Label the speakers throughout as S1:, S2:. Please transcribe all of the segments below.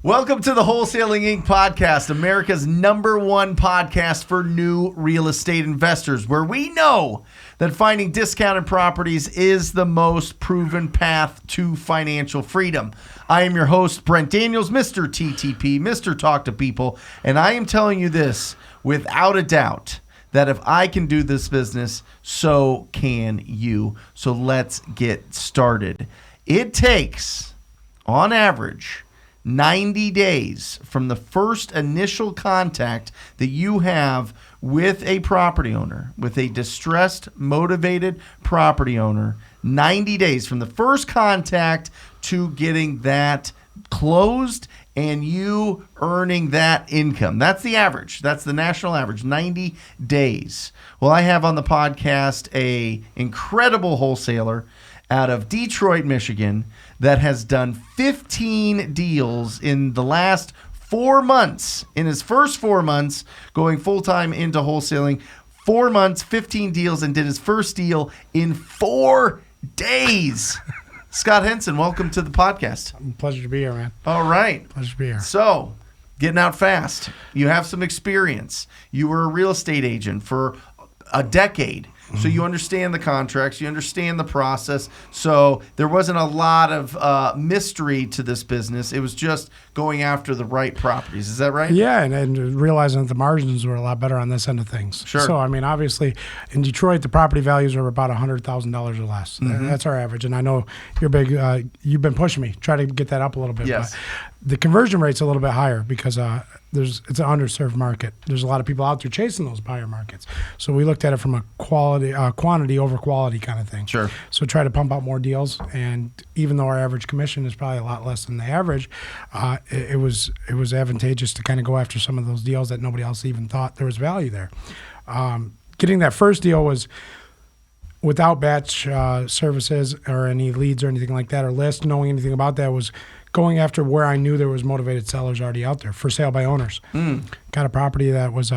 S1: Welcome to the Wholesaling Inc. podcast, America's #1 podcast for new real estate investors, where we know that finding discounted properties is the most proven path to financial freedom. I am your host, Brent Daniels, Mr. TTP, Mr. Talk to People, and I am telling you this without a doubt, that if I can do this business, so can you. So let's get started. It takes, on average, 90 days from the first initial contact that you have with a property owner, with a distressed, motivated property owner, 90 days from the first contact to getting that closed and you earning that income. That's the average. That's the national average, 90 days. Well, I have on the podcast a incredible wholesaler out of Detroit, Michigan, that has done 15 deals in the last 4 months. In his first 4 months, going full-time into wholesaling, 4 months, 15 deals, and did his first deal in 4 days. Scott Henson, welcome to the podcast.
S2: Pleasure to be here, man.
S1: All right.
S2: Pleasure to be here.
S1: So, getting out fast. You have some experience. You were a real estate agent for a decade. So you understand the contracts, you understand the process. So there wasn't a lot of mystery to this business. It was just going after the right properties. Is that right?
S2: Yeah, and realizing that the margins were a lot better on this end of things.
S1: Sure.
S2: So, I mean, obviously, in Detroit, the property values are about $100,000 or less. Mm-hmm. That's our average. And I know you're big. You've been pushing me, try to get that up a little bit.
S1: Yes.
S2: But the conversion rate's a little bit higher because it's an underserved market. There's a lot of people out there chasing those buyer markets. So we looked at it from a quantity over quality kind of thing.
S1: Sure.
S2: So try to pump out more deals. And even though our average commission is probably a lot less than the average, it was advantageous to kind of go after some of those deals that nobody else even thought there was value there. Getting that first deal was without batch services or any leads or anything like that or list, knowing anything about that, was going after where I knew there was motivated sellers already out there for sale by owners. Got a property that was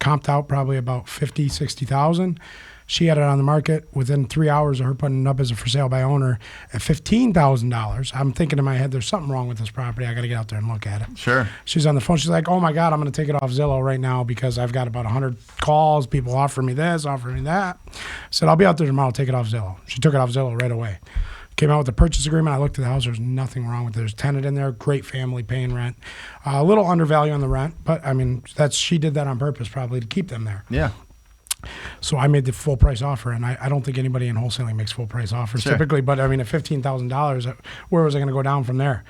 S2: comped out probably about $50,000, $60,000. She had it on the market within 3 hours of her putting it up as a for sale by owner at $15,000. I'm thinking in my head, there's something wrong with this property. I got to get out there and look at it.
S1: Sure.
S2: She's on the phone. She's like, oh my God, I'm going to take it off Zillow right now because I've got about 100 calls. People offer me this, offer me that. I said, I'll be out there tomorrow. Take it off Zillow. She took it off Zillow right away. Came out with the purchase agreement. I looked at the house. There's nothing wrong with it. There's a tenant in there. Great family paying rent. A little undervalue on the rent, but I mean, she did that on purpose probably to keep them there.
S1: Yeah.
S2: So I made the full price offer, and I don't think anybody in wholesaling makes full price offers typically, but I mean, at $15,000, where was I going to go down from there?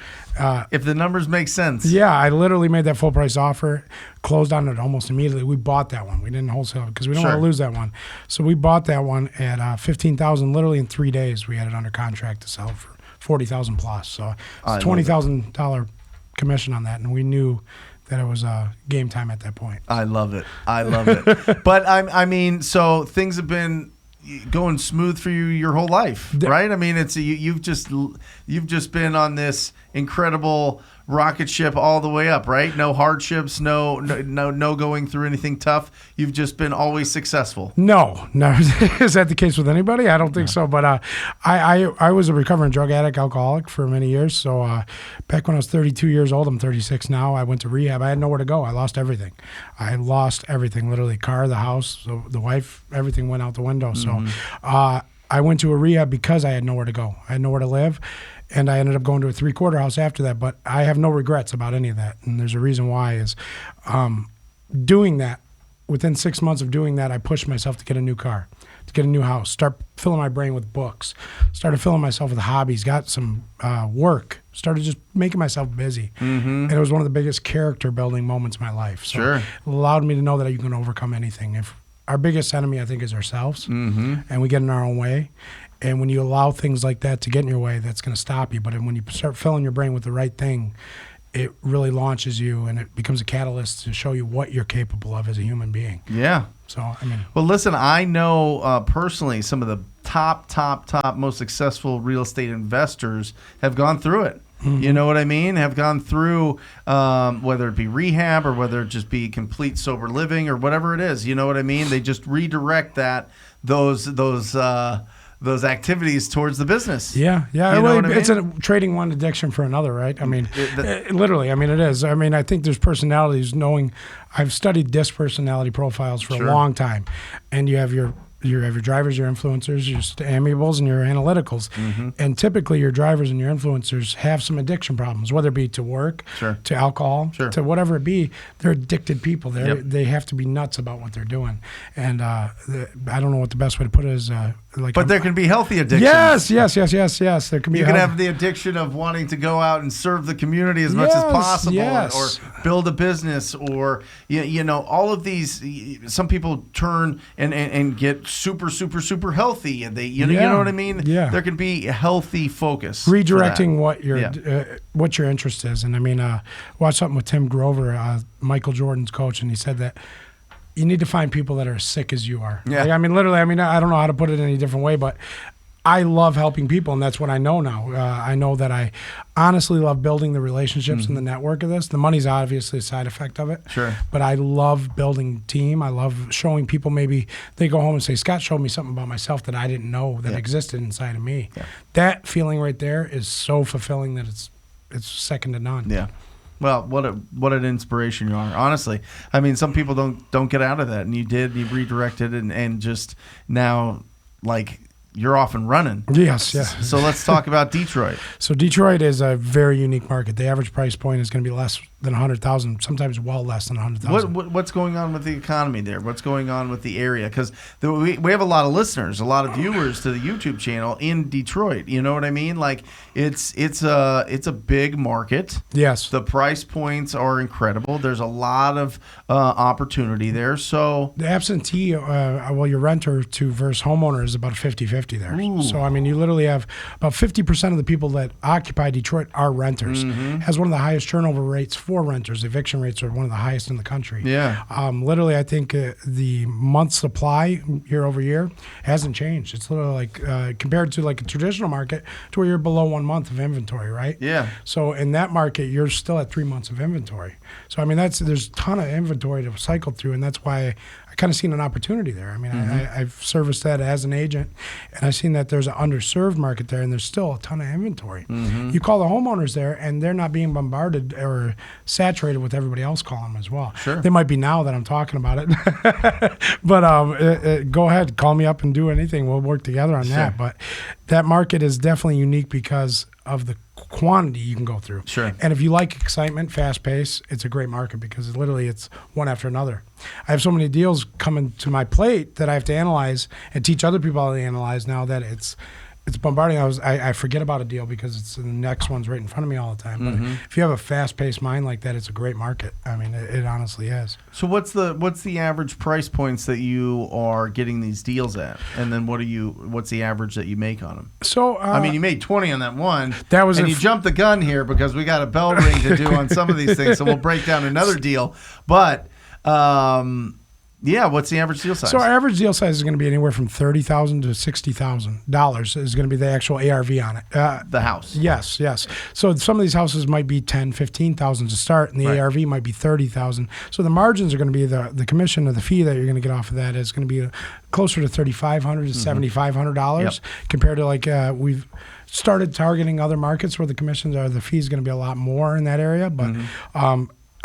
S1: If the numbers make sense.
S2: Yeah, I literally made that full price offer, closed on it almost immediately. We bought that one. We didn't wholesale because we don't want to lose that one. So we bought that one at $15,000 literally in 3 days. We had it under contract to sell it for $40,000 plus. So it's $20,000 commission on that, and we knew that it was game time at that point.
S1: I love it. I love it. But I mean, so things have been going smooth for you your whole life, right? I mean, it's you've just been on this incredible rocket ship all the way up, right? No hardships, no going through anything tough. You've just been always successful.
S2: No. Is that the case with anybody? I don't think so. But I was a recovering drug addict, alcoholic for many years. So back when I was 32 years old, I'm 36 now. I went to rehab. I had nowhere to go. I lost everything. Literally, car, the house, the wife, everything went out the window. So I went to a rehab because I had nowhere to go. I had nowhere to live. And I ended up going to a 3-quarter house after that, but I have no regrets about any of that. And there's a reason why is doing that, within 6 months of doing that, I pushed myself to get a new car, to get a new house, start filling my brain with books, started filling myself with hobbies, got some work, started just making myself busy. Mm-hmm. And it was one of the biggest character building moments of my life. So it allowed me to know that you can overcome anything. If our biggest enemy, I think, is ourselves, and we get in our own way. And when you allow things like that to get in your way, that's going to stop you. But when you start filling your brain with the right thing, it really launches you, and it becomes a catalyst to show you what you're capable of as a human being.
S1: Yeah.
S2: So, I mean.
S1: Well, listen, I know personally some of the top most successful real estate investors have gone through it. Mm-hmm. You know what I mean? Have gone through whether it be rehab or whether it just be complete sober living or whatever it is. You know what I mean? They just redirect those those activities towards the business.
S2: Yeah.
S1: You know what I mean?
S2: It's trading one addiction for another, right? I mean, literally. I mean, it is. I mean, I think there's personalities. I've studied disc personality profiles for a long time, and you have your drivers, your influencers, your amiables, and your analyticals. And typically your drivers and your influencers have some addiction problems, whether it be to work, to alcohol, to whatever it be. They're addicted people. They have to be nuts about what they're doing. And I don't know what the best way to put it is.
S1: But there can be healthy addictions.
S2: Yes. There can be.
S1: You can have the addiction of wanting to go out and serve the community as much as possible, or build a business, or all of these. Some people turn and get super healthy, and they you know what I mean. There can be a healthy focus.
S2: Redirecting what your interest is, and I mean, watch something with Tim Grover, Michael Jordan's coach, and he said that you need to find people that are as sick as you are. Yeah. I mean, literally, I don't know how to put it any different way, but I love helping people, and that's what I know now. I know that I honestly love building the relationships and the network of this. The money's obviously a side effect of it.
S1: Sure.
S2: But I love building team. I love showing people, maybe they go home and say, Scott showed me something about myself that I didn't know that existed inside of me. Yeah. That feeling right there is so fulfilling that it's second to none.
S1: Yeah. Well, what an inspiration you are. Honestly, I mean, some people don't get out of that, and you redirected, and just now, like, you're off and running.
S2: Yes.
S1: So let's talk about Detroit.
S2: So Detroit is a very unique market. The average price point is going to be less than $100,000, sometimes well less than $100,000.
S1: What's going on with the economy there? What's going on with the area? Because we have a lot of listeners, a lot of viewers to the YouTube channel in Detroit. You know what I mean? Like it's a big market.
S2: Yes.
S1: The price points are incredible. There's a lot of opportunity there. So
S2: the absentee, your renter to versus homeowner is about 50-50 there.
S1: Ooh.
S2: So I mean, you literally have about 50% of the people that occupy Detroit are renters. Has one of the highest turnover rates for renters. Eviction rates are one of the highest in the country.
S1: Yeah.
S2: Literally, I think the month supply year over year hasn't changed. It's literally like compared to like a traditional market to where you're below 1 month of inventory, right?
S1: Yeah.
S2: So in that market, you're still at 3 months of inventory. So I mean, there's a ton of inventory to cycle through, and that's why I kind of seen an opportunity there. I mean, I've serviced that as an agent, and I've seen that there's an underserved market there, and there's still a ton of inventory. You call the homeowners there, and they're not being bombarded or saturated with everybody else calling them as well.
S1: Sure.
S2: They might be now that I'm talking about it. But go ahead, call me up and do anything. We'll work together on that. But that market is definitely unique because of the quantity you can go through.
S1: Sure.
S2: And if you like excitement, fast pace, it's a great market because it's one after another. I have so many deals coming to my plate that I have to analyze and teach other people how to analyze now that it's bombarding. I forget about a deal because the next one's right in front of me all the time. But if you have a fast-paced mind like that, it's a great market. I mean, it honestly is.
S1: So what's the average price points that you are getting these deals at, and then what's the average that you make on them?
S2: So
S1: I mean, you made 20 on that one.
S2: That was,
S1: and you jumped the gun here because we got a bell ring to do on some of these things. So we'll break down another deal, but. Yeah, what's the average deal size?
S2: So our average deal size is going to be anywhere from $30,000 to $60,000 is going to be the actual ARV on it.
S1: The house.
S2: Yes. So some of these houses might be $10,000, $15,000 to start, and the ARV might be $30,000. So the margins are going to be the commission or the fee that you're going to get off of that is going to be closer to $3,500 to $7,500 compared to like we've started targeting other markets where the commissions are the fees going to be a lot more in that area, but.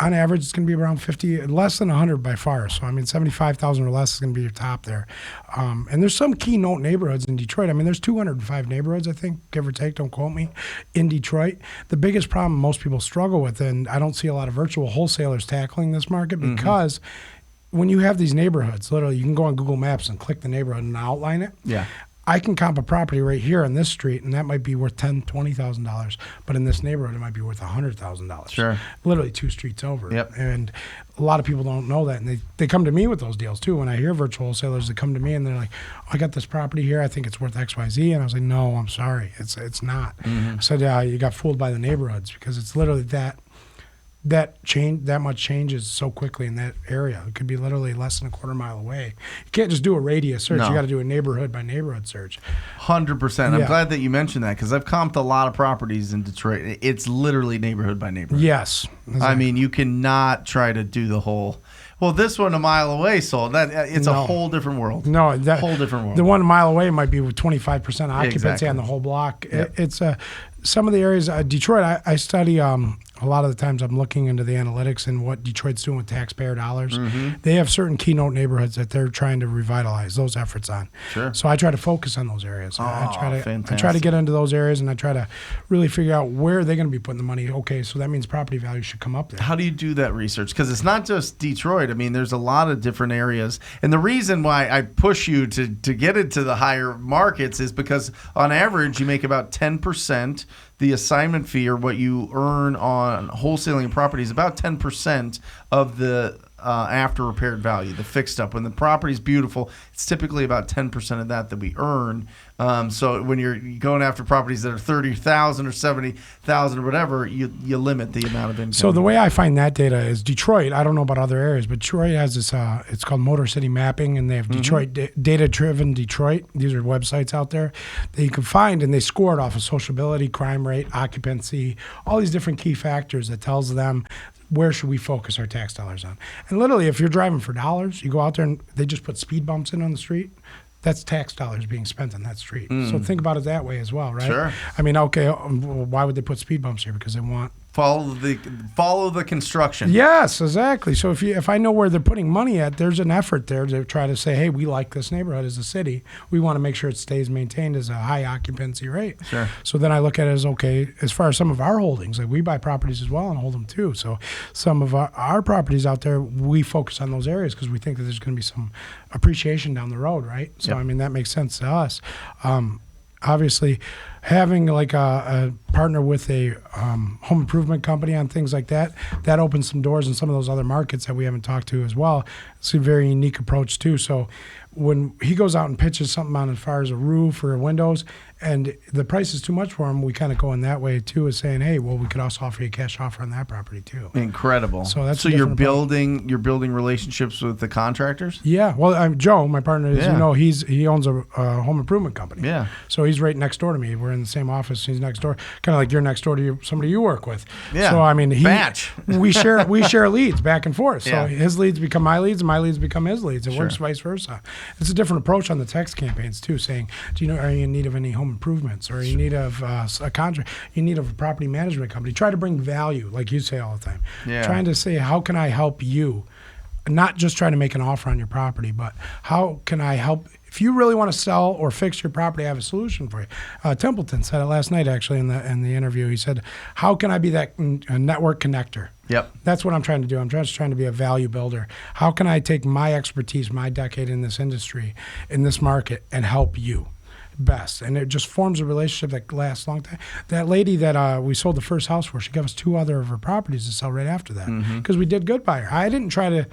S2: On average, it's going to be around 50, less than 100 by far. So, I mean, 75,000 or less is going to be your top there. And there's some keynote neighborhoods in Detroit. I mean, there's 205 neighborhoods, I think, give or take, don't quote me, in Detroit. The biggest problem most people struggle with, and I don't see a lot of virtual wholesalers tackling this market because when you have these neighborhoods, literally, you can go on Google Maps and click the neighborhood and outline it.
S1: Yeah.
S2: I can comp a property right here on this street, and that might be worth $10,000, $20,000. But in this neighborhood, it might be worth $100,000.
S1: Sure.
S2: Literally 2 streets over.
S1: Yep.
S2: And a lot of people don't know that, and they come to me with those deals too. When I hear virtual wholesalers, they come to me and they're like, "Oh, I got this property here. I think it's worth X, Y, Z." And I was like, "No, I'm sorry, it's not." I said, "You got fooled by the neighborhoods because it's literally that much changes so quickly in that area. It could be literally less than a quarter mile away. You can't just do a radius search.
S1: No.
S2: You got to do a neighborhood by neighborhood search."
S1: 100%. I'm glad that you mentioned that because I've comped a lot of properties in Detroit. It's literally neighborhood by neighborhood.
S2: Yes.
S1: I mean, you cannot try to do the whole, Well, this one a mile away sold. It's a whole different world.
S2: No,
S1: whole different world.
S2: The one a mile away might be with 25% occupancy
S1: Exactly.
S2: on the whole block.
S1: Yep.
S2: It's some of the areas. Detroit, I study. A lot of the times I'm looking into the analytics and what Detroit's doing with taxpayer dollars.
S1: Mm-hmm.
S2: They have certain keynote neighborhoods that they're trying to revitalize those efforts on.
S1: Sure.
S2: So I try to focus on those areas.
S1: Oh,
S2: I
S1: fantastic.
S2: try to get into those areas, and I try to really figure out where they're going to be putting the money. Okay, so that means property values should come up there.
S1: How do you do that research? Because it's not just Detroit. I mean, there's a lot of different areas. And the reason why I push you to get into the higher markets is because on average, you make about 10%. The assignment fee, or what you earn on wholesaling properties, about 10% of the after repaired value, the fixed up. When the property's beautiful, it's typically about 10% of that we earn. So when you're going after properties that are 30,000 or 70,000 or whatever, you limit the amount of income.
S2: So the way I find that data is Detroit. I don't know about other areas, but Detroit has this. It's called Motor City Mapping, and they have Detroit data-driven Detroit. These are websites out there that you can find, and they score it off of sociability, crime rate, occupancy, all these different key factors that tells them where should we focus our tax dollars on. And literally, if you're driving for dollars, you go out there and they just put speed bumps in on the street. That's tax dollars being spent on that street. So think about it that way as well, right?
S1: Sure.
S2: I mean, okay, why would they put speed bumps here? Because they want
S1: follow the construction.
S2: Yes, exactly. So if I know where they're putting money at, there's an effort there to try to say, hey, we like this neighborhood as a city. We want to make sure it stays maintained as a high occupancy rate.
S1: Sure.
S2: So then I look at it as, okay, as far as some of our holdings, like we buy properties as well and hold them too. So some of our properties out there, we focus on those areas because we think that there's going to be some appreciation down the road, right? So,
S1: Yep.
S2: I mean, that makes sense to us. Obviously, having like a partner with a home improvement company on things like that opens some doors in some of those other markets that we haven't talked to as well. It's a very unique approach too. So when he goes out and pitches something on as far as a roof or windows, and the price is too much for him, we kind of go in that way too, as saying, hey, well, we could also offer you a cash offer on that property too.
S1: Incredible.
S2: So that's
S1: so
S2: a
S1: you're
S2: different
S1: building relationships with the contractors.
S2: Yeah, well, I'm Joe, my partner. As
S1: Yeah.
S2: you know, he owns a home improvement company.
S1: Yeah.
S2: So he's right next door to me. We're in the same office. He's next door, kind of like you're next door to somebody you work with.
S1: Yeah.
S2: So I mean,
S1: Batch.
S2: we share leads back and forth. So
S1: Yeah.
S2: his leads become my leads, and my leads become his leads. It
S1: Sure.
S2: works vice versa. It's a different approach on the text campaigns too, saying, are you in need of any home improvements, or are you in need of a contract? You need of a property management company. Try to bring value, like you say all the time.
S1: Yeah.
S2: Trying to say, how can I help you? Not just trying to make an offer on your property, but how can I help? If you really want to sell or fix your property, I have a solution for you. Templeton said it last night, actually, in the interview. He said, how can I be that network connector?
S1: Yep.
S2: That's what I'm trying to do. I'm just trying to be a value builder. How can I take my expertise, my decade in this industry, in this market, and help you best? And it just forms a relationship that lasts a long time. That lady that we sold the first house for, she gave us 2 other of her properties to sell right after that because we did good by her. I didn't try to. A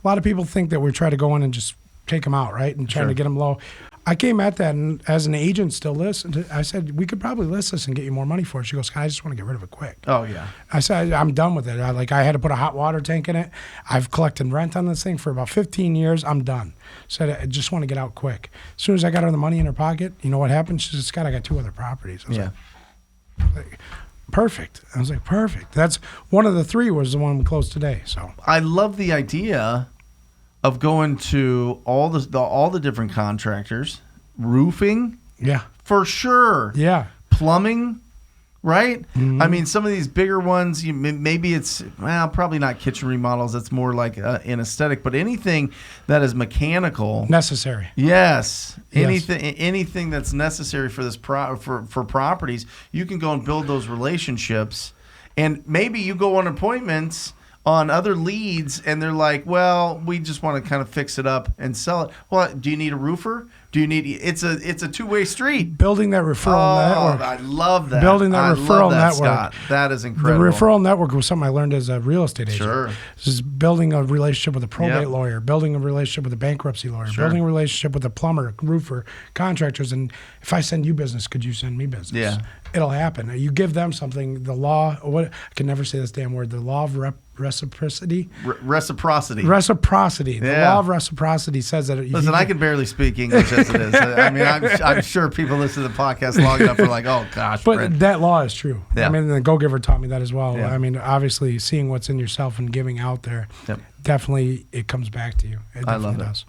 S2: lot of people think that we try to go in and just take them out, right, and trying
S1: Sure.
S2: to get them low. I came at that, and as an agent still listened. I said, we could probably list this and get you more money for it. She goes, I just want to get rid of it quick.
S1: Oh yeah.
S2: I said, I'm done with it. I had to put a hot water tank in it. I've collected rent on this thing for about 15 years. I'm done. Said, I just want to get out quick. As soon as I got her the money in her pocket, you know what happened? She said, Scott, I got 2 other properties. I was like, perfect. I was like, perfect. That's one of the 3 was the one we closed today. So
S1: I love the idea of going to all the different contractors, roofing
S2: yeah,
S1: for sure,
S2: yeah.
S1: plumbing, right?
S2: Mm-hmm.
S1: I mean, some of these bigger ones, maybe it's probably not kitchen remodels. It's more like an aesthetic, but anything that is mechanical,
S2: Necessary.
S1: yes,
S2: Yes.
S1: anything that's necessary for this for properties, you can go and build those relationships, and maybe you go on appointments on other leads, and they're like, well, we just want to kind of fix it up and sell it. Well, do you need a roofer? Do you need? It's a two-way street.
S2: Building that referral network.
S1: I love that.
S2: Building that
S1: I
S2: referral
S1: love that,
S2: network.
S1: Scott. That is
S2: The
S1: incredible.
S2: referral network was something I learned as a real estate agent.
S1: Sure.
S2: This is building a relationship with a probate
S1: Yep.
S2: lawyer, building a relationship with a bankruptcy lawyer,
S1: Sure.
S2: building a relationship with a plumber, roofer, contractors. And if I send you business, could you send me business?
S1: Yeah.
S2: it'll happen. You give them something, the law, what I can never say this damn word, the law of reciprocity.
S1: Reciprocity.
S2: Reciprocity. The
S1: Yeah.
S2: law of reciprocity says that.
S1: Listen, I can barely speak English as it is. I mean, I'm sure people listen to the podcast long enough are like, oh gosh,
S2: but
S1: Brent.
S2: that law is true.
S1: Yeah.
S2: I mean, the Go Giver taught me that as well.
S1: Yeah.
S2: I mean, obviously, seeing what's in yourself and giving out there,
S1: Yep.
S2: definitely it comes back to you. It
S1: I
S2: definitely
S1: love it.
S2: does.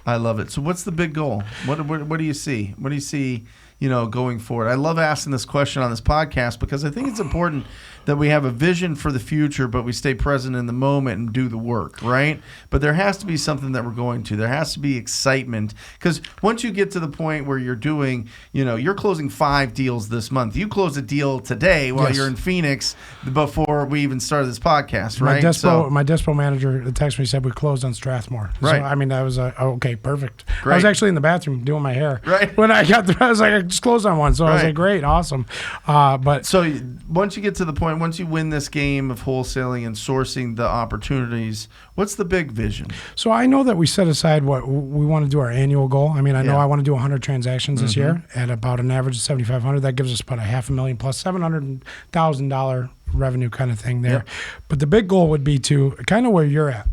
S1: I love it. So what's the big goal? What do you see? What do you see, going forward? I love asking this question on this podcast because I think it's important that we have a vision for the future, but we stay present in the moment and do the work, right? But there has to be something that we're going to. There has to be excitement because once you get to the point where you're doing, you're closing 5 deals this month. You closed a deal today while
S2: Yes.
S1: you're in Phoenix before we even started this podcast,
S2: My
S1: right?
S2: dispo manager texted me, said we closed on Strathmore.
S1: Right.
S2: So, I mean, that was okay, perfect.
S1: Great.
S2: I was actually in the bathroom doing my hair.
S1: Right.
S2: When I got there, I was like, I just closed on one. So I was
S1: Right.
S2: like, great, awesome. But
S1: So once you get to the point, once you win this game of wholesaling and sourcing the opportunities, what's the big vision?
S2: so I know that we set aside what we want to do our annual goal. I mean, I know
S1: Yeah.
S2: I want to do 100 transactions this year at about an average of 7,500. That gives us about $500,000 plus $700,000 revenue kind of thing there.
S1: Yeah.
S2: But the big goal would be to kind of where you're at.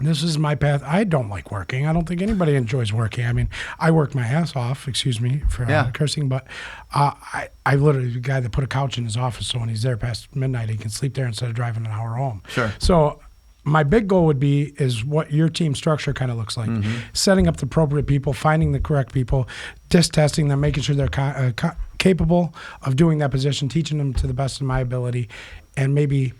S2: This is my path. I don't like working. I don't think anybody enjoys working. I mean, I work my ass off, excuse me for cursing, but I literally the guy that put a couch in his office so when he's there past midnight, he can sleep there instead of driving an hour home.
S1: Sure.
S2: So my big goal would be is what your team structure kind of looks like. Setting up the appropriate people, finding the correct people, disc testing them, making sure they're capable of doing that position, teaching them to the best of my ability, and maybe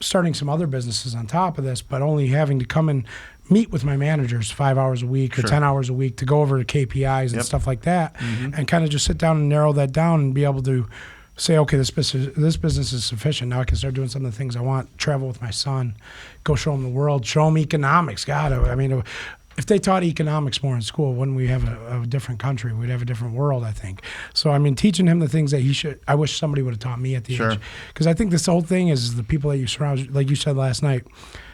S2: starting some other businesses on top of this, but only having to come and meet with my managers 5 hours a week or 10 hours a week to go over the KPIs and stuff like that, and kind of just sit down and narrow that down and be able to say, okay, this business is sufficient. Now I can start doing some of the things I want, travel with my son, go show him the world, show him economics. God, I mean, if they taught economics more in school, wouldn't we have a different country? We'd have a different world, I think. So, I mean, teaching him the things that I wish somebody would have taught me at the age. Because I think this whole thing is the people that you surround, like you said last night,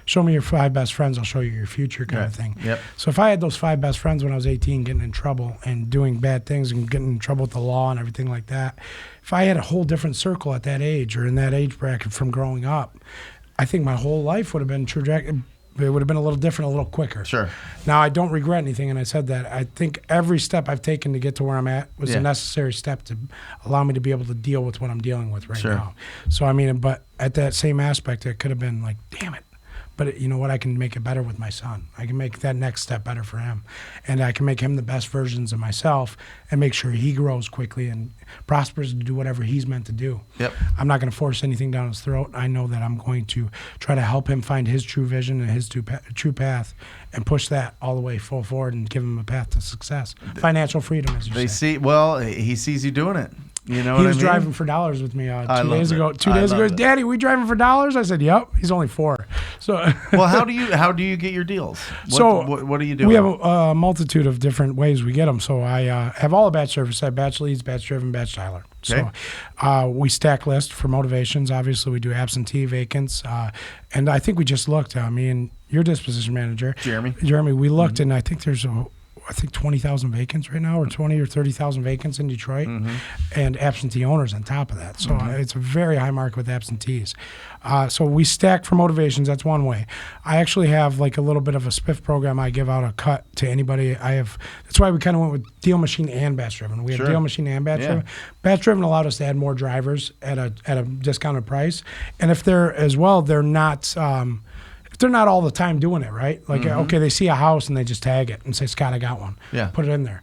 S2: show me your 5 best friends, I'll show you your future kind of thing.
S1: Yep.
S2: So if I had those 5 best friends when I was 18 getting in trouble and doing bad things and getting in trouble with the law and everything like that, if I had a whole different circle at that age or in that age bracket from growing up, I think my whole life would have been it would have been a little different, a little quicker.
S1: Sure.
S2: Now, I don't regret anything, and I said that. I think every step I've taken to get to where I'm at was a necessary step to allow me to be able to deal with what I'm dealing with right now. So, I mean, but at that same aspect, it could have been like, damn it. But you know what? I can make it better with my son. I can make that next step better for him. And I can make him the best versions of myself and make sure he grows quickly and prospers to do whatever he's meant to do.
S1: Yep.
S2: I'm not going to force anything down his throat. I know that I'm going to try to help him find his true vision and his true path and push that all the way full forward and give him a path to success. Financial freedom, as you say.
S1: He sees you doing it. You know
S2: He
S1: what
S2: was
S1: I mean?
S2: driving for dollars with me 2 days
S1: it.
S2: ago. 2
S1: I
S2: days ago,
S1: love it.
S2: Daddy, we driving for dollars? I said, yep. He's only 4. So,
S1: Well, how do you get your deals? What do you do?
S2: We have a multitude of different ways we get them. So I have all the batch service. I have batch leads, batch driven, batch dialer.
S1: Okay.
S2: So we stack list for motivations. Obviously, we do absentee vacants. And I think we just looked, me and your disposition manager, Jeremy, we looked, and I think there's 20,000 vacants right now, or 20 or 30,000 vacants in Detroit, and absentee owners on top of that. So it's a very high market with absentees. So we stack for motivations. That's one way. I actually have like a little bit of a spiff program. I give out a cut to anybody. That's why we kind of went with deal machine and batch driven. We have deal machine and batch driven. Batch driven allowed us to add more drivers at a discounted price, and if they're as well, they're not all the time doing it, right? Like, okay, they see a house and they just tag it and say, Scott, I got one.
S1: Yeah.
S2: Put it in there.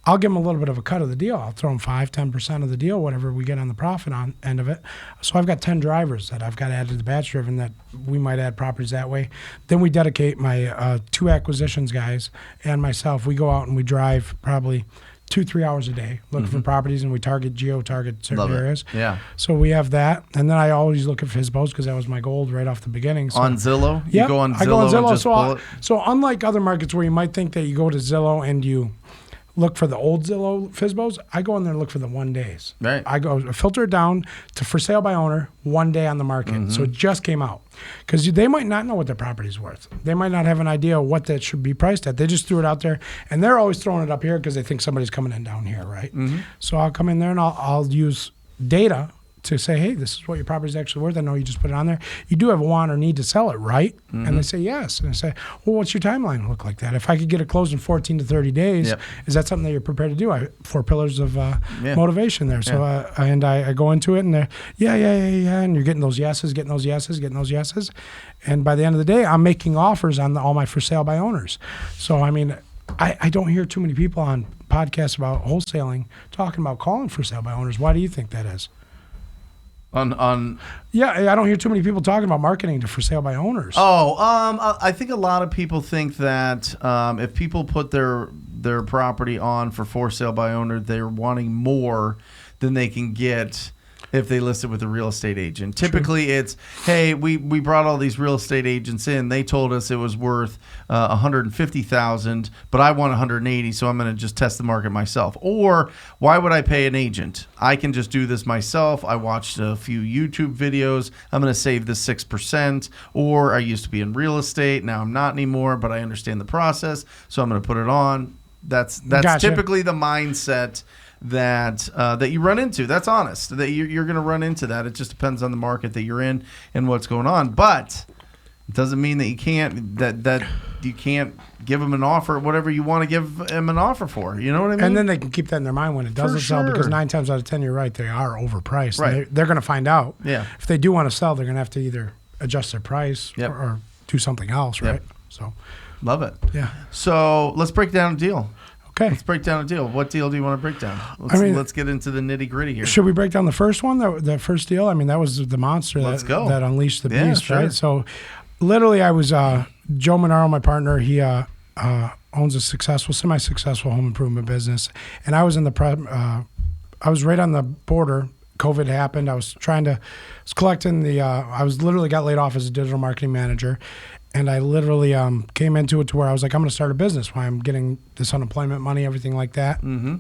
S2: I'll give them a little bit of a cut of the deal. I'll throw them 5-10% of the deal, whatever we get on the profit on end of it. So I've got 10 drivers that I've got added to the batch driven that we might add properties that way. Then we dedicate my 2 acquisitions guys and myself. We go out and we drive probably 2-3 hours a day looking for properties, and we geo-target certain areas.
S1: Yeah.
S2: So we have that, and then I always look at FSBOs because that was my goal right off the beginning. So,
S1: on Zillow?
S2: Yeah,
S1: You go on Zillow,
S2: I go on Zillow.
S1: and just pull it?
S2: So unlike other markets where you might think that you go to Zillow and you look for the old Zillow FSBOs, I go in there and look for the 1 days.
S1: Right.
S2: I go filter it down to for sale by owner, 1 day on the market. So it just came out. Because they might not know what their property's worth. They might not have an idea what that should be priced at. They just threw it out there, and they're always throwing it up here because they think somebody's coming in down here, right? So I'll come in there and I'll use data to say, hey, this is what your property is actually worth. I know you just put it on there. You do have a want or need to sell it, right?
S1: Mm-hmm.
S2: And they say yes. And I say, well, what's your timeline look like that? If I could get it closed in 14 to 30 days, is that something that you're prepared to do? 4 pillars of motivation there. So I go into it, and they're, yeah. And you're getting those yeses. And by the end of the day, I'm making offers on all my for sale by owners. So, I mean, I don't hear too many people on podcasts about wholesaling talking about calling for sale by owners. Why do you think that is?
S1: I
S2: don't hear too many people talking about marketing to for sale by owners.
S1: I think a lot of people think that if people put their property on for sale by owner, they're wanting more than they can get if they list it with a real estate agent. Typically, it's, hey, we brought all these real estate agents in. They told us it was worth $150,000, but I want $180,000, so I'm going to just test the market myself. Or why would I pay an agent? I can just do this myself. I watched a few YouTube videos. I'm going to save this 6%. Or I used to be in real estate. Now I'm not anymore, but I understand the process, so I'm going to put it on. That's
S2: Gotcha.
S1: Typically the mindset that you run into. That's honest. That you're going to run into that. It just depends on the market that you're in and what's going on. But it doesn't mean that you can't give them an offer, whatever you want to give them an offer for. You know what I mean?
S2: And then they can keep that in their mind when it doesn't sell, because 9 times out of 10, you're right, they are overpriced.
S1: Right.
S2: They're going to find out.
S1: Yeah.
S2: If they do want to sell, they're going to have to either adjust their price or do something else, right?
S1: Yep.
S2: So,
S1: love it.
S2: Yeah.
S1: So let's break down a deal.
S2: Okay.
S1: Let's break down a deal. What deal do you want to break down? Let's get into the nitty gritty here.
S2: Should we break down the first one, the first deal? I mean, that was the monster that unleashed the beast,
S1: sure.
S2: right? So literally I was, Joe Monaro, my partner, he owns a semi-successful home improvement business. And I was I was right on the border. COVID happened. I was collecting I was literally got laid off as a digital marketing manager. And I literally came into it to where I was like, I'm going to start a business while I'm getting this unemployment money, everything like that.
S1: Mm-hmm.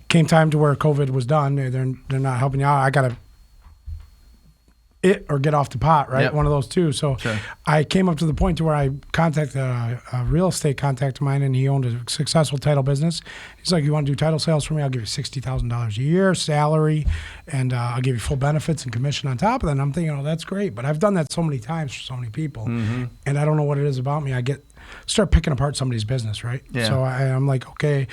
S2: Came time to where COVID was done. They're not helping you out. I got to or get off the pot, right?
S1: Yep.
S2: One of those two. So
S1: sure.
S2: I came up to the point to where I contacted a real estate contact of mine, and he owned a successful title business. He's like, you want to do title sales for me? I'll give you $60,000 a year salary, and I'll give you full benefits and commission on top of that. And I'm thinking, oh, that's great. But I've done that so many times for so many people,
S1: mm-hmm.
S2: and I don't know what it is about me. Start picking apart somebody's business, right?
S1: Yeah.
S2: So I'm like, okay.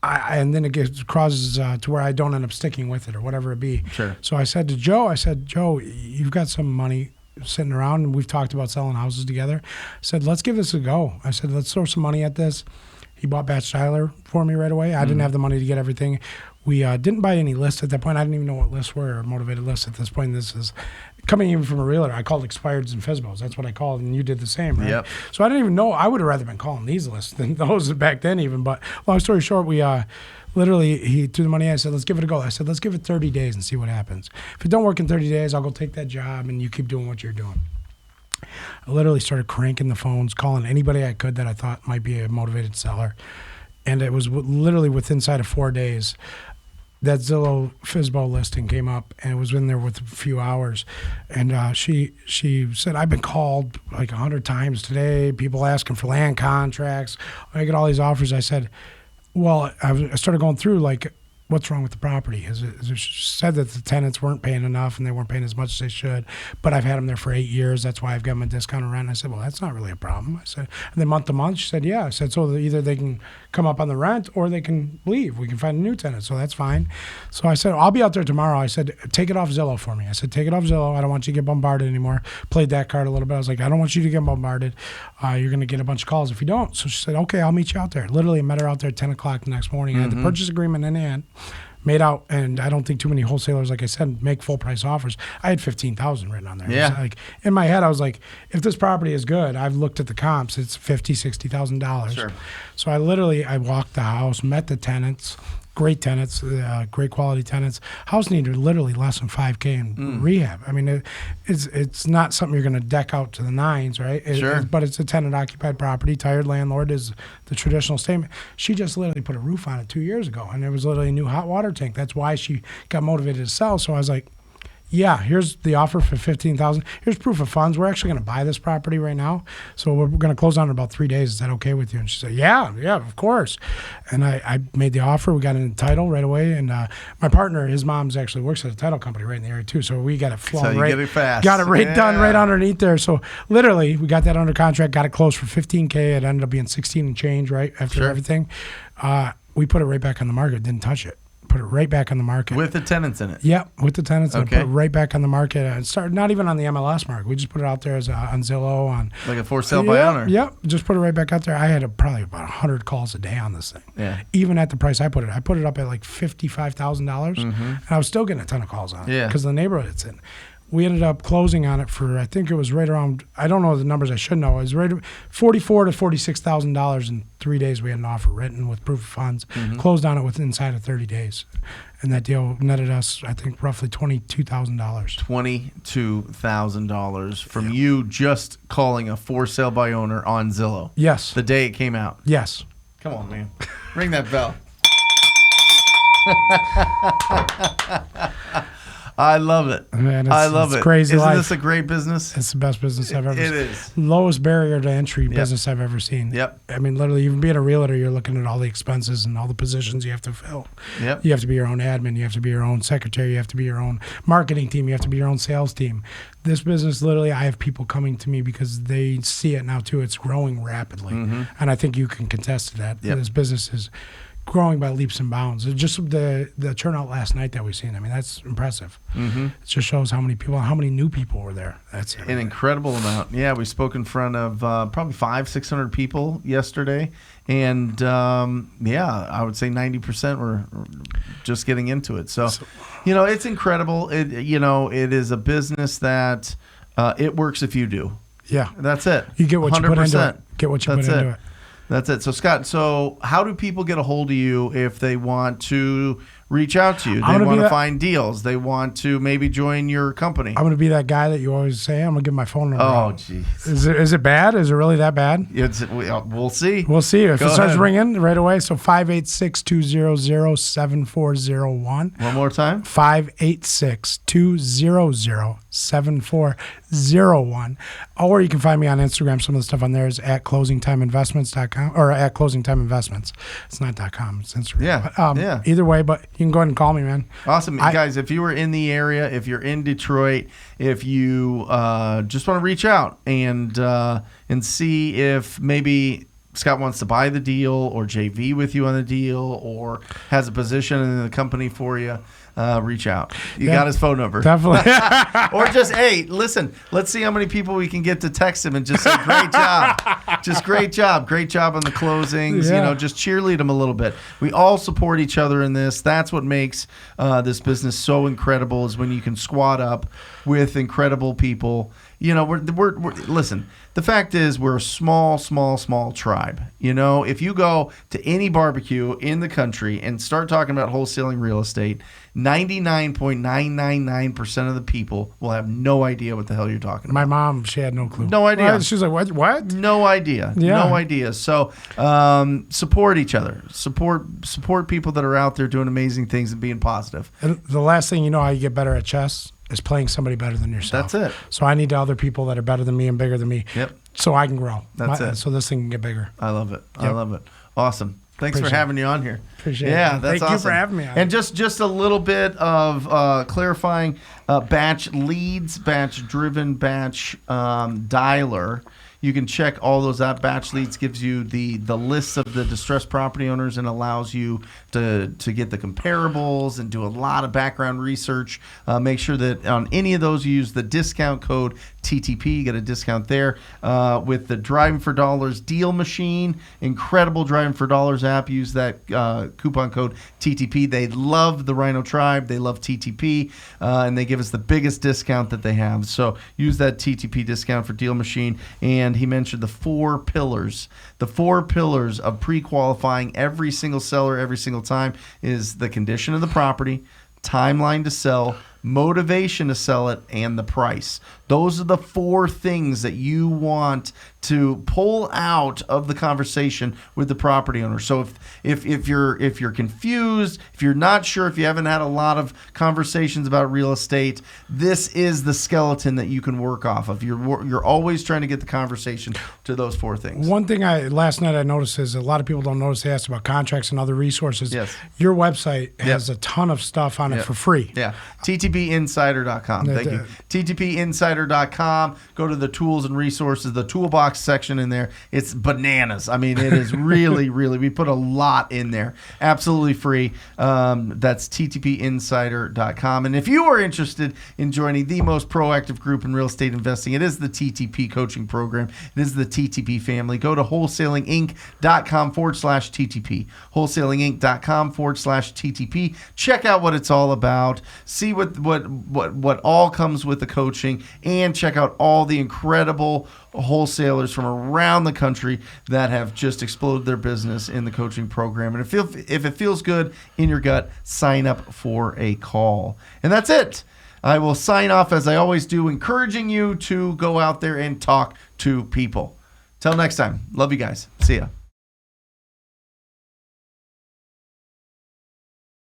S2: And then it crosses to where I don't end up sticking with it or whatever it be.
S1: Sure.
S2: So I said to Joe, Joe, you've got some money sitting around, and we've talked about selling houses together. I said, let's give this a go. I said, let's throw some money at this. He bought Batch Tyler for me right away. I didn't have the money to get everything. We didn't buy any lists at that point. I didn't even know what lists were or motivated lists at this point. This is coming even from a realtor. I called expireds and FSBOs. That's what I called, and you did the same, right?
S1: Yep.
S2: So I didn't even know. I would have rather been calling these lists than those back then even. But long story short, we literally, he threw the money. I said, let's give it a go. I said, let's give it 30 days and see what happens. If it don't work in 30 days, I'll go take that job, and you keep doing what you're doing. I literally started cranking the phones, calling anybody I could that I thought might be a motivated seller. And it was literally inside of 4 days, that Zillow FSBO listing came up, and it was in there with a few hours. And she said, I've been called like 100 times today, people asking for land contracts. I get all these offers. I said, well, I started going through, like, what's wrong with the property? It said that the tenants weren't paying enough and they weren't paying as much as they should, but I've had them there for 8 years. That's why I've got them a discounted rent. And I said, well, that's not really a problem. I said, and then month to month, she said, yeah. I said, so either they can come up on the rent or they can leave. We can find a new tenant, so that's fine. So I said, I'll be out there tomorrow. I said, take it off Zillow for me. I said, take it off Zillow. I don't want you to get bombarded anymore. Played that card a little bit. I was like, I don't want you to get bombarded. You're going to get a bunch of calls if you don't. So she said, okay, I'll meet you out there. Literally, I met her out there at 10 o'clock the next morning. I had the purchase agreement in hand. Made out, and I don't think too many wholesalers, like I said, make full price offers. I had $15,000 written on there.
S1: Yeah.
S2: Like, in my head, I was like, if this property is good, I've looked at the comps, it's $50,000, $60,000.
S1: Sure.
S2: So I walked the house, met the tenants, great tenants, great quality tenants. House needed literally less than $5,000 in rehab. I mean, it's not something you're going to deck out to the nines, right?
S1: Sure.
S2: But it's a tenant-occupied property. Tired landlord is the traditional statement. She just literally put a roof on it 2 years ago, and it was literally a new hot water tank. That's why she got motivated to sell. So I was like, Yeah, here's the offer for $15,000. Here's proof of funds. We're actually going to buy this property right now, so we're going to close on in about 3 days. Is that okay with you? And she said, yeah, of course. And I made the offer. We got it in title right away. And my partner, his mom's actually works at a title company right in the area too, so we got it flown
S1: So you
S2: right.
S1: get it fast.
S2: Got it right done right underneath there. So literally, we got that under contract. Got it closed for $15K. It ended up being 16 and change right after everything. We put it right back on the market. Didn't touch it. Put it right back on the market.
S1: With the tenants in it?
S2: Yeah, with the tenants.
S1: Okay.
S2: And put it right back on the market. And started not even on the MLS market. We just put it out there as on Zillow.
S1: Like a for sale by owner?
S2: Yeah, just put it right back out there. I had probably about 100 calls a day on this thing.
S1: Yeah.
S2: Even at the price I put it. I put it up at like $55,000. And I was still getting a ton of calls on it.
S1: Yeah.
S2: Because of the neighborhood it's in. We ended up closing on it for, I think it was right around, I don't know the numbers, I should know. It was right $44,000 to $46,000 in 3 days. We had an offer written with proof of funds, closed on it within inside of 30 days. And that deal netted us, I think, roughly $22,000.
S1: $22,000 from you just calling a for sale by owner on Zillow.
S2: Yes.
S1: The day it came out.
S2: Yes.
S1: Come on, man. Ring that bell. I love it.
S2: Man,
S1: I love it.
S2: Crazy
S1: Isn't
S2: life.
S1: this a great business?
S2: It's the best business I've ever seen.
S1: It is.
S2: Lowest barrier to entry business I've ever seen.
S1: Yep.
S2: I mean, literally, even being a realtor, you're looking at all the expenses and all the positions you have to fill.
S1: Yep.
S2: You have to be your own admin. You have to be your own secretary. You have to be your own marketing team. You have to be your own sales team. This business, literally, I have people coming to me because they see it now, too. It's growing rapidly. And I think you can contest to that.
S1: Yep.
S2: This business is growing by leaps and bounds. It's just the turnout last night that we've seen. I mean, that's impressive. It just shows how many people, how many new people were there. That's
S1: an incredible amount. Yeah, we spoke in front of probably 500-600 people yesterday, and I would say 90% were just getting into it. So, it's incredible. It is a business that it works if you do.
S2: Yeah,
S1: that's it.
S2: You get what 100%. You put into it. Get what you
S1: That's
S2: put into it.
S1: That's it. So, Scott, how do people get a hold of you if they want to reach out to you? They want to find deals. They want to maybe join your company.
S2: I'm going to be that guy that you always say. I'm going to give my phone number.
S1: Oh, jeez.
S2: Is it bad? Is it really that bad?
S1: We'll see.
S2: We'll see. If it starts ringing right away. So 586-200-7401.
S1: One more time.
S2: 586-200-7401. Or you can find me on Instagram. Some of the stuff on there is at closingtimeinvestments.com or at closingtimeinvestments. It's not .com. It's Instagram.
S1: Yeah.
S2: But, either way, but you can go ahead and call me, man.
S1: Awesome. Guys, if you were in the area, if you're in Detroit, if you just want to reach out and see if maybe Scott wants to buy the deal or JV with you on the deal or has a position in the company for you, reach out. You got his phone number.
S2: Definitely.
S1: Or just, hey, listen, let's see how many people we can get to text him and just say, great job. Just great job. Great job on the closings.
S2: Yeah.
S1: Just cheerlead them a little bit. We all support each other in this. That's what makes this business so incredible is when you can squad up with incredible people. We're listen, the fact is we're a small tribe. If you go to any barbecue in the country and start talking about wholesaling real estate, 99.999% of the people will have no idea what the hell you're talking about.
S2: My mom, she had no clue.
S1: No idea.
S2: She's like, what?
S1: No idea.
S2: Yeah.
S1: No idea. So support each other. Support people that are out there doing amazing things and being positive.
S2: And the last thing how you get better at chess is playing somebody better than yourself.
S1: That's it.
S2: So I need other people that are better than me and bigger than me.
S1: Yep.
S2: So I can grow.
S1: That's it.
S2: So this thing can get bigger.
S1: I love it.
S2: Yep.
S1: I love it. Awesome. Thanks for having you on here.
S2: Appreciate it.
S1: Yeah, that's awesome.
S2: Thank you for having me on.
S1: And just a little bit of clarifying batch leads, batch driven, batch dialer. You can check all those out. Batch Leads gives you the lists of the distressed property owners and allows you to get the comparables and do a lot of background research. Make sure that on any of those you use the discount code TTP. You get a discount there. With the Driving for Dollars deal machine, incredible Driving for Dollars app. Use that coupon code TTP. They love the Rhino Tribe. They love TTP. And they give us the biggest discount that they have. So use that TTP discount for deal machine. And he mentioned the 4 pillars. The 4 pillars of pre-qualifying every single seller every single time is the condition of the property, timeline to sell, motivation to sell it, and the price. Those are the 4 things that you want to pull out of the conversation with the property owner. So if you're confused, if you're not sure, if you haven't had a lot of conversations about real estate, this is the skeleton that you can work off of. You're always trying to get the conversation to those 4 things.
S2: One thing last night I noticed is a lot of people don't notice. They ask about contracts and other resources.
S1: Yes.
S2: Your website has a ton of stuff on it for free.
S1: Yeah. ttpinsider.com. Thank you. ttpinsider.com. Go to the tools and resources, the toolbox section in there. It's bananas. I mean, it is really, really, we put a lot in there. Absolutely free. That's ttpinsider.com. And if you are interested in joining the most proactive group in real estate investing, it is the TTP coaching program. It is the TTP family. Go to wholesalinginc.com/TTP. Wholesalinginc.com/TTP. Check out what it's all about. See what all comes with the coaching, and check out all the incredible wholesalers from around the country that have just exploded their business in the coaching program. And if it feels good in your gut, sign up for a call. And that's it. I will sign off as I always do, encouraging you to go out there and talk to people. Till next time. Love you guys. See ya.